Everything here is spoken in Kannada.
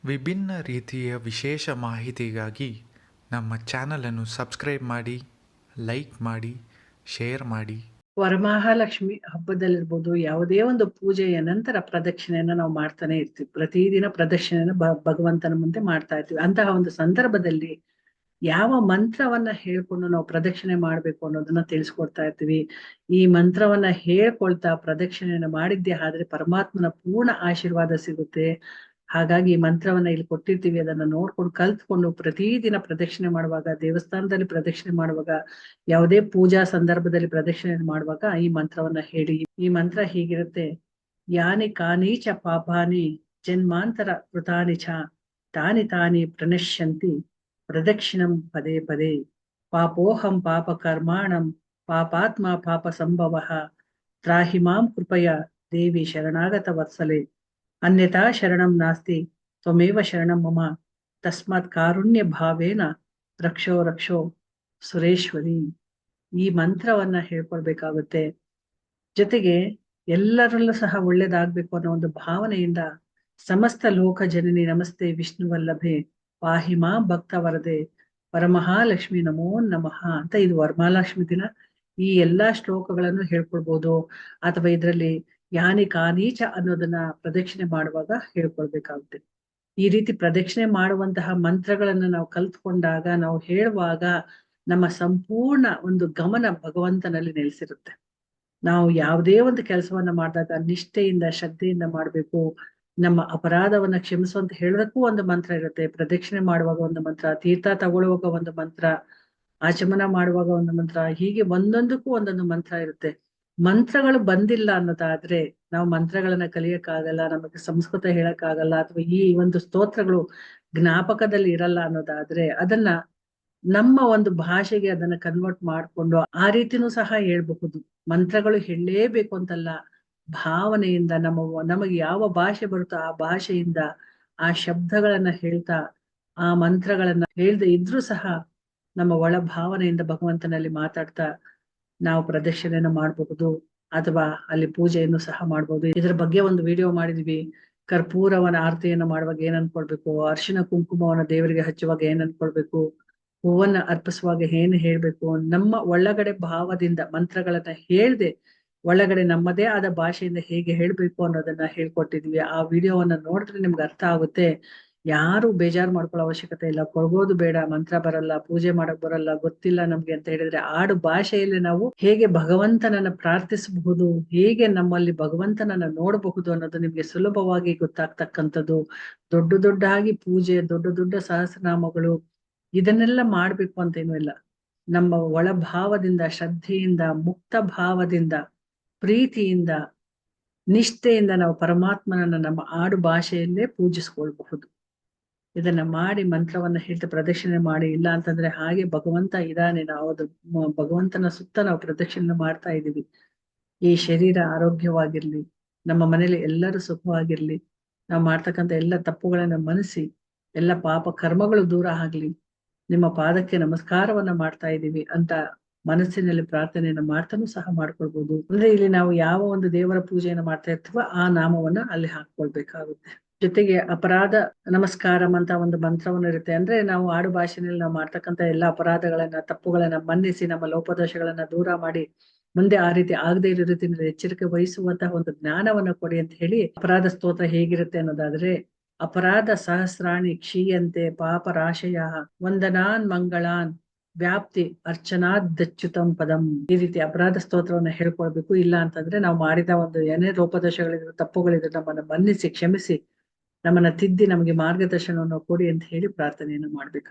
ವಿಭಿನ್ನ ರೀತಿಯ ವಿಶೇಷ ಮಾಹಿತಿಗಾಗಿ ನಮ್ಮ ಚಾನಲನ್ನು ಸಬ್ಸ್ಕ್ರೈಬ್ ಮಾಡಿ, ಲೈಕ್ ಮಾಡಿ, ಶೇರ್ ಮಾಡಿ. ವರಮಹಾಲಕ್ಷ್ಮಿ ಹಬ್ಬದಲ್ಲಿರ್ಬೋದು, ಯಾವುದೇ ಒಂದು ಪೂಜೆಯ ನಂತರ ಪ್ರದಕ್ಷಿಣೆಯನ್ನ ನಾವು ಮಾಡ್ತಾನೆ ಇರ್ತೀವಿ. ಪ್ರತಿದಿನ ಪ್ರದಕ್ಷಿಣೆನ ಭಗವಂತನ ಮುಂದೆ ಮಾಡ್ತಾ ಇರ್ತೀವಿ. ಅಂತಹ ಒಂದು ಸಂದರ್ಭದಲ್ಲಿ ಯಾವ ಮಂತ್ರವನ್ನ ಹೇಳ್ಕೊಂಡು ನಾವು ಪ್ರದಕ್ಷಿಣೆ ಮಾಡ್ಬೇಕು ಅನ್ನೋದನ್ನ ತಿಳಿಸ್ಕೊಡ್ತಾ ಇರ್ತೀವಿ. ಈ ಮಂತ್ರವನ್ನ ಹೇಳ್ಕೊಳ್ತಾ ಪ್ರದಕ್ಷಿಣೆಯನ್ನ ಮಾಡಿದ್ದೆ ಆದ್ರೆ ಪರಮಾತ್ಮನ ಪೂರ್ಣ ಆಶೀರ್ವಾದ ಸಿಗುತ್ತೆ. ಹಾಗಾಗಿ ಈ ಮಂತ್ರವನ್ನ ಇಲ್ಲಿ ಕೊಟ್ಟಿರ್ತೀವಿ, ಅದನ್ನ ನೋಡ್ಕೊಂಡು ಕಲ್ತ್ಕೊಂಡು ಪ್ರತಿದಿನ ಪ್ರದಕ್ಷಿಣೆ ಮಾಡುವಾಗ, ದೇವಸ್ಥಾನದಲ್ಲಿ ಪ್ರದಕ್ಷಿಣೆ ಮಾಡುವಾಗ, ಯಾವುದೇ ಪೂಜಾ ಸಂದರ್ಭದಲ್ಲಿ ಪ್ರದಕ್ಷಿಣೆ ಮಾಡುವಾಗ ಈ ಮಂತ್ರವನ್ನ ಹೇಳಿ. ಈ ಮಂತ್ರ ಹೀಗಿರುತ್ತೆ: ಯಾನಿ ಕಾನೀಚ ಪಾಪಾನಿ ಜನ್ಮಾಂತರ ಕೃತಾನಿ ಚ ತಾನಿ ತಾನಿ ಪ್ರಣಶ್ಯಂತಿ ಪ್ರದಕ್ಷಿಣಂ ಪದೇ ಪದೇ. ಪಾಪೋಹಂ ಪಾಪ ಕರ್ಮಾಣಂ ಪಾಪಾತ್ಮ ಪಾಪ ಸಂಭವ ತ್ರಾಹಿ ಮಾಂ ಕೃಪಯ ದೇವಿ ಶರಣಾಗತ ವತ್ಸಲೆ. ಅನ್ಯತಾ ಶರಣಂ ನಾಸ್ತಿ ತ್ವಮೇವ ಶರಣಂ ಮಮ ತಸ್ಮಾತ್ ಕಾರುಣ್ಯ ಭಾವೇನ ರಕ್ಷೋ ರಕ್ಷೋ ಸುರೇಶ್ವರಿ. ಈ ಮಂತ್ರವನ್ನ ಹೇಳ್ಕೊಳ್ಬೇಕಾಗುತ್ತೆ. ಜೊತೆಗೆ ಎಲ್ಲರಲ್ಲೂ ಸಹ ಒಳ್ಳೇದಾಗ್ಬೇಕು ಅನ್ನೋ ಒಂದು ಭಾವನೆಯಿಂದ ಸಮಸ್ತ ಲೋಕ ಜನನಿ ನಮಸ್ತೆ ವಿಷ್ಣುವಲ್ಲಭೆ ಪಾಹಿ ಮಾ ಭಕ್ತ ವರದೆ ವರಮಹಾಲಕ್ಷ್ಮಿ ನಮೋ ನಮಃ ಅಂತ ಇದು ವರಮಹಾಲಕ್ಷ್ಮಿ ದಿನ ಈ ಎಲ್ಲಾ ಶ್ಲೋಕಗಳನ್ನು ಹೇಳ್ಕೊಳ್ಬಹುದು. ಅಥವಾ ಇದರಲ್ಲಿ ಯಾನಿ ಕಾನೀಚ ಅನ್ನೋದನ್ನ ಪ್ರದಕ್ಷಿಣೆ ಮಾಡುವಾಗ ಹೇಳ್ಕೊಳ್ಬೇಕಾಗುತ್ತೆ. ಈ ರೀತಿ ಪ್ರದಕ್ಷಿಣೆ ಮಾಡುವಂತಹ ಮಂತ್ರಗಳನ್ನ ನಾವು ಕಲ್ತ್ಕೊಂಡಾಗ, ನಾವು ಹೇಳುವಾಗ ನಮ್ಮ ಸಂಪೂರ್ಣ ಒಂದು ಗಮನ ಭಗವಂತನಲ್ಲಿ ನೆಲೆಸಿರುತ್ತೆ. ನಾವು ಯಾವುದೇ ಒಂದು ಕೆಲಸವನ್ನ ಮಾಡಿದಾಗ ನಿಷ್ಠೆಯಿಂದ ಶ್ರದ್ಧೆಯಿಂದ ಮಾಡ್ಬೇಕು. ನಮ್ಮ ಅಪರಾಧವನ್ನ ಕ್ಷಮಿಸುವಂತ ಹೇಳೋದಕ್ಕೂ ಒಂದು ಮಂತ್ರ ಇರುತ್ತೆ. ಪ್ರದಕ್ಷಿಣೆ ಮಾಡುವಾಗ ಒಂದು ಮಂತ್ರ, ತೀರ್ಥ ತಗೊಳ್ಳುವಾಗ ಒಂದು ಮಂತ್ರ, ಆಚಮನ ಮಾಡುವಾಗ ಒಂದು ಮಂತ್ರ, ಹೀಗೆ ಒಂದೊಂದಕ್ಕೂ ಒಂದೊಂದು ಮಂತ್ರ ಇರುತ್ತೆ. ಮಂತ್ರಗಳು ಬಂದಿಲ್ಲ ಅನ್ನೋದಾದ್ರೆ ನಾವು ಮಂತ್ರಗಳನ್ನ ಕಲಿಯಕ್ಕಾಗಲ್ಲ, ನಮಗೆ ಸಂಸ್ಕೃತ ಹೇಳಕ್ಕಾಗಲ್ಲ, ಅಥವಾ ಈ ಒಂದು ಸ್ತೋತ್ರಗಳು ಜ್ಞಾಪಕದಲ್ಲಿ ಇರಲ್ಲ ಅನ್ನೋದಾದ್ರೆ ಅದನ್ನ ನಮ್ಮ ಒಂದು ಭಾಷೆಗೆ ಅದನ್ನ ಕನ್ವರ್ಟ್ ಮಾಡ್ಕೊಂಡು ಆ ರೀತಿನೂ ಸಹ ಹೇಳ್ಬಹುದು. ಮಂತ್ರಗಳು ಹೇಳಲೇಬೇಕು ಅಂತಲ್ಲ, ಭಾವನೆಯಿಂದ ನಮಗೆ ಯಾವ ಭಾಷೆ ಬರುತ್ತೋ ಆ ಭಾಷೆಯಿಂದ ಆ ಶಬ್ದಗಳನ್ನ ಹೇಳ್ತಾ, ಆ ಮಂತ್ರಗಳನ್ನ ಹೇಳ್ದೆ ಇದ್ರೂ ಸಹ ನಮ್ಮ ಒಳ ಭಾವನೆಯಿಂದ ಭಗವಂತನಲ್ಲಿ ಮಾತಾಡ್ತಾ ನಾವು ಪ್ರದಕ್ಷಿಣೆಯನ್ನು ಮಾಡಬಹುದು, ಅಥವಾ ಅಲ್ಲಿ ಪೂಜೆಯನ್ನು ಸಹ ಮಾಡಬಹುದು. ಇದರ ಬಗ್ಗೆ ಒಂದು ವಿಡಿಯೋ ಮಾಡಿದ್ವಿ. ಕರ್ಪೂರವನ ಆರತಿಯನ್ನು ಮಾಡುವಾಗ ಏನ್ ಅನ್ಕೊಳ್ಬೇಕು, ಅರಿಶಿನ ಕುಂಕುಮವನ್ನ ದೇವರಿಗೆ ಹಚ್ಚುವಾಗ ಏನ್ ಅನ್ಕೊಳ್ಬೇಕು, ಹೂವನ್ನ ಅರ್ಪಿಸುವಾಗ ಏನ್ ಹೇಳ್ಬೇಕು, ನಮ್ಮ ಒಳಗಡೆ ಭಾವದಿಂದ ಮಂತ್ರಗಳನ್ನ ಹೇಳ್ದೆ ಒಳಗಡೆ ನಮ್ಮದೇ ಆದ ಭಾಷೆಯಿಂದ ಹೇಗೆ ಹೇಳ್ಬೇಕು ಅನ್ನೋದನ್ನ ಹೇಳ್ಕೊಟ್ಟಿದ್ವಿ. ಆ ವಿಡಿಯೋವನ್ನ ನೋಡಿದ್ರೆ ನಿಮ್ಗೆ ಅರ್ಥ ಆಗುತ್ತೆ. ಯಾರು ಬೇಜಾರು ಮಾಡ್ಕೊಳ್ಳೋ ಅವಶ್ಯಕತೆ ಇಲ್ಲ. ಕೊಡ್ಬೋದು ಬೇಡ, ಮಂತ್ರ ಬರಲ್ಲ, ಪೂಜೆ ಮಾಡಕ್ ಬರಲ್ಲ, ಗೊತ್ತಿಲ್ಲ ನಮ್ಗೆ ಅಂತ ಹೇಳಿದ್ರೆ ಆಡು ಭಾಷೆಯಲ್ಲಿ ನಾವು ಹೇಗೆ ಭಗವಂತನನ್ನ ಪ್ರಾರ್ಥಿಸಬಹುದು, ಹೇಗೆ ನಮ್ಮಲ್ಲಿ ಭಗವಂತನನ್ನ ನೋಡಬಹುದು ಅನ್ನೋದು ನಿಮ್ಗೆ ಸುಲಭವಾಗಿ ಗೊತ್ತಾಗ್ತಕ್ಕಂಥದ್ದು. ದೊಡ್ಡದಾಗಿ ಪೂಜೆ, ದೊಡ್ಡ ಸಹಸ್ರನಾಮಗಳು ಇದನ್ನೆಲ್ಲ ಮಾಡ್ಬೇಕು ಅಂತೇನೂ ಇಲ್ಲ. ನಮ್ಮ ಒಳಭಾವದಿಂದ, ಶ್ರದ್ಧೆಯಿಂದ, ಮುಕ್ತ ಭಾವದಿಂದ, ಪ್ರೀತಿಯಿಂದ, ನಿಷ್ಠೆಯಿಂದ ನಾವು ಪರಮಾತ್ಮನನ್ನ ನಮ್ಮ ಆಡು ಭಾಷೆಯಲ್ಲೇ ಪೂಜಿಸ್ಕೊಳ್ಬಹುದು. ಇದನ್ನ ಮಾಡಿ ಮಂತ್ರವನ್ನ ಹೇಳ್ತಾ ಪ್ರದಕ್ಷಿಣೆ ಮಾಡಿ. ಇಲ್ಲ ಅಂತಂದ್ರೆ ಹಾಗೆ ಭಗವಂತ ಇದಾನೆ, ನಾವು ಅದು ಭಗವಂತನ ಸುತ್ತ ನಾವು ಪ್ರದಕ್ಷಿಣೆ ಮಾಡ್ತಾ ಇದೀವಿ. ಈ ಶರೀರ ಆರೋಗ್ಯವಾಗಿರ್ಲಿ, ನಮ್ಮ ಮನೇಲಿ ಎಲ್ಲರೂ ಸುಖವಾಗಿರ್ಲಿ, ನಾವು ಮಾಡ್ತಕ್ಕಂಥ ಎಲ್ಲ ತಪ್ಪುಗಳನ್ನ ಮನಸಿ ಎಲ್ಲ ಪಾಪ ಕರ್ಮಗಳು ದೂರ ಆಗ್ಲಿ, ನಿಮ್ಮ ಪಾದಕ್ಕೆ ನಮಸ್ಕಾರವನ್ನ ಮಾಡ್ತಾ ಇದೀವಿ ಅಂತ ಮನಸ್ಸಿನಲ್ಲಿ ಪ್ರಾರ್ಥನೆಯನ್ನ ಮಾಡ್ತಾನೂ ಸಹ ಮಾಡ್ಕೊಳ್ಬಹುದು. ಅಂದ್ರೆ ಇಲ್ಲಿ ನಾವು ಯಾವ ಒಂದು ದೇವರ ಪೂಜೆಯನ್ನು ಮಾಡ್ತಾ ಇರ್ತೀವೋ ಆ ನಾಮವನ್ನ ಅಲ್ಲಿ ಹಾಕೊಳ್ಬೇಕಾಗುತ್ತೆ. ಜೊತೆಗೆ ಅಪರಾಧ ನಮಸ್ಕಾರಂ ಅಂತ ಒಂದು ಮಂತ್ರವನ್ನು ಇರುತ್ತೆ. ಅಂದ್ರೆ ನಾವು ಆಡು ಭಾಷೆನಲ್ಲಿ ನಾವು ಮಾಡ್ತಕ್ಕಂಥ ಎಲ್ಲಾ ಅಪರಾಧಗಳನ್ನ, ತಪ್ಪುಗಳನ್ನ ಮನ್ನಿಸಿ ನಮ್ಮ ಲೋಪದೋಷಗಳನ್ನ ದೂರ ಮಾಡಿ ಮುಂದೆ ಆ ರೀತಿ ಆಗದೆ ಇರೋ ರೀತಿಯಲ್ಲಿ ಎಚ್ಚರಿಕೆ ವಹಿಸುವಂತಹ ಒಂದು ಜ್ಞಾನವನ್ನ ಕೊಡಿ ಅಂತ ಹೇಳಿ ಅಪರಾಧ ಸ್ತೋತ್ರ ಹೇಗಿರುತ್ತೆ ಅನ್ನೋದಾದ್ರೆ: ಅಪರಾಧ ಸಹಸ್ರಾಣಿ ಕ್ಷೀಯಂತೆ ಪಾಪ ರಾಶಯ ವಂದನಾನ್ ಮಂಗಳಾನ್ ವ್ಯಾಪ್ತಿ ಅರ್ಚನಾದಚ್ಯುತಂ ಪದಂ. ಈ ರೀತಿ ಅಪರಾಧ ಸ್ತೋತ್ರವನ್ನ ಹೇಳ್ಕೊಳ್ಬೇಕು. ಇಲ್ಲ ಅಂತಂದ್ರೆ ನಾವು ಮಾಡಿದ ಒಂದು ಏನೇ ಲೋಪದೋಷಗಳಿದ್ರು, ತಪ್ಪುಗಳಿದ್ರು ನಮ್ಮನ್ನ ಮನ್ನಿಸಿ ಕ್ಷಮಿಸಿ ನಮ್ಮನ್ನ ತಿದ್ದಿ ನಮಗೆ ಮಾರ್ಗದರ್ಶನವನ್ನು ಕೊಡಿ ಅಂತ ಹೇಳಿ ಪ್ರಾರ್ಥನೆಯನ್ನು ಮಾಡ್ಬೇಕು.